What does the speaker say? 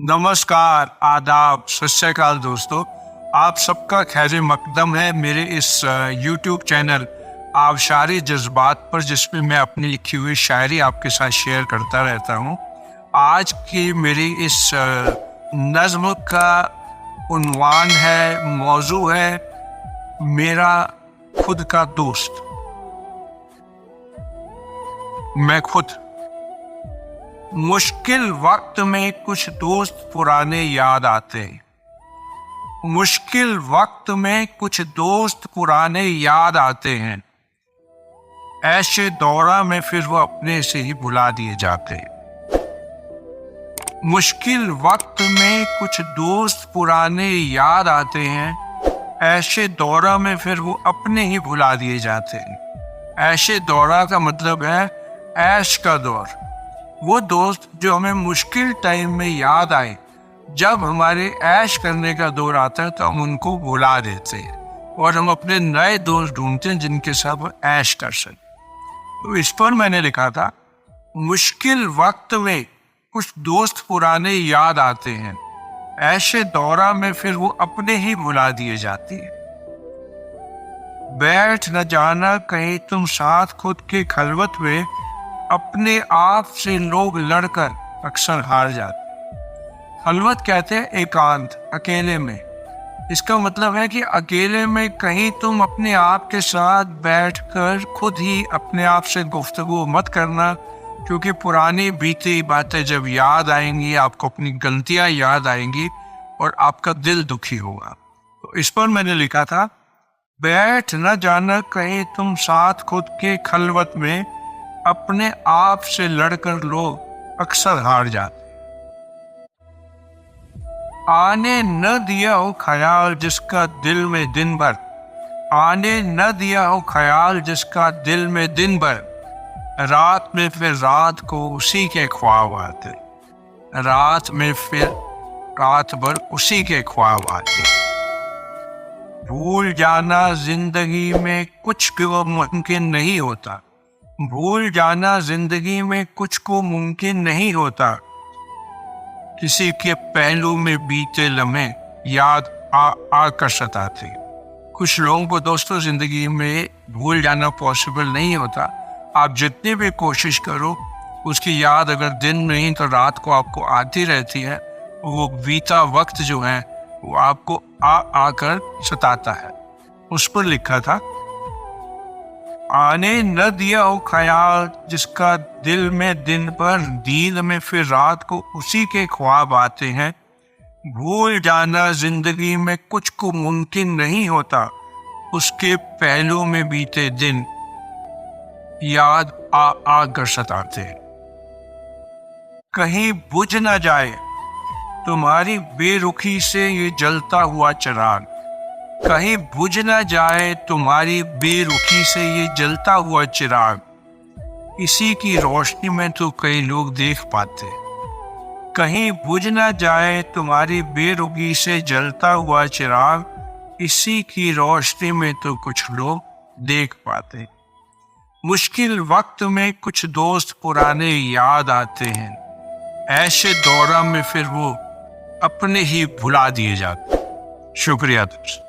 नमस्कार, आदाब, सत श्री अकाल दोस्तों। आप सबका खैर मकदम है मेरे इस YouTube चैनल आबशारी जज्बात पर, जिसमें मैं अपनी लिखी हुई शायरी आपके साथ शेयर करता रहता हूँ। आज की मेरी इस नज़्म का उन्वान है, मौजू है मेरा खुद का दोस्त। मैं खुद मुश्किल वक्त में कुछ दोस्त पुराने याद आते हैं। मुश्किल वक्त में कुछ दोस्त पुराने याद आते हैं। ऐसे दौरा में फिर वो अपने से ही भुला दिए जाते हैं। मुश्किल वक्त में कुछ दोस्त पुराने याद आते हैं। ऐसे दौरा में फिर वो अपने ही भुला दिए जाते हैं। ऐसे दौरा का मतलब है ऐश का दौर। वो दोस्त जो हमें मुश्किल टाइम में याद आए, जब हमारे ऐश करने का दौर आता है तो हम उनको भुला देते हैं और हम अपने नए दोस्त ढूंढते हैं जिनके साथ ऐश कर सकें। तो इस पर मैंने लिखा था, मुश्किल वक्त में कुछ दोस्त पुराने याद आते हैं। ऐसे दौरा में फिर वो अपने ही भुला दिए जाते हैं। बैठ न जाना कहीं तुम साथ खुद के खलवत में, अपने आप से लोग लड़कर अक्सर हार जाते। खलवत कहते हैं एकांत, अकेले में। इसका मतलब है कि अकेले में कहीं तुम अपने आप के साथ बैठकर खुद ही अपने आप से गुफ्तगू मत करना, क्योंकि पुरानी बीती बातें जब याद आएंगी, आपको अपनी गलतियां याद आएंगी और आपका दिल दुखी होगा। तो इस पर मैंने लिखा था, बैठ न जाना कहीं तुम साथ खुद के खलवत में, अपने आप से लड़कर लोग अक्सर हार जाते। आने न दिया हो ख्याल जिसका दिल में दिन भर, आने न दिया हो ख्याल जिसका दिल में दिन भर, रात में फिर रात को उसी के ख्वाब आते। रात में फिर रात भर उसी के ख्वाब आते। भूल जाना जिंदगी में कुछ को मुमकिन नहीं होता। भूल जाना जिंदगी में कुछ को मुमकिन नहीं होता। किसी के पहलू में बीते लम्हे याद आकर सताते। कुछ लोगों को दोस्तों जिंदगी में भूल जाना पॉसिबल नहीं होता। आप जितनी भी कोशिश करो, उसकी याद अगर दिन नहीं तो रात को आपको आती रहती है। वो बीता वक्त जो है वो आपको आकर सताता है। उस पर लिखा था, आने न दिया हो ख्याल जिसका दिल में दिन भर, नींद में फिर रात को उसी के ख्वाब आते हैं। भूल जाना जिंदगी में कुछ को मुमकिन नहीं होता। उसके पहलू में बीते दिन याद आकर सताते हैं। कहीं बुझ न जाए तुम्हारी बेरुखी से ये जलता हुआ चिराग, कहीं बुझ न जाए तुम्हारी बेरुखी से ये जलता हुआ चिराग, इसी की रोशनी में तो कई लोग देख पाते। कहीं बुझ न जाए तुम्हारी बेरुखी से जलता हुआ चिराग, इसी की रोशनी में तो कुछ लोग देख पाते। मुश्किल वक्त में कुछ दोस्त पुराने याद आते हैं। ऐसे दौरा में फिर वो अपने ही भुला दिए जाते। शुक्रिया दोस्त।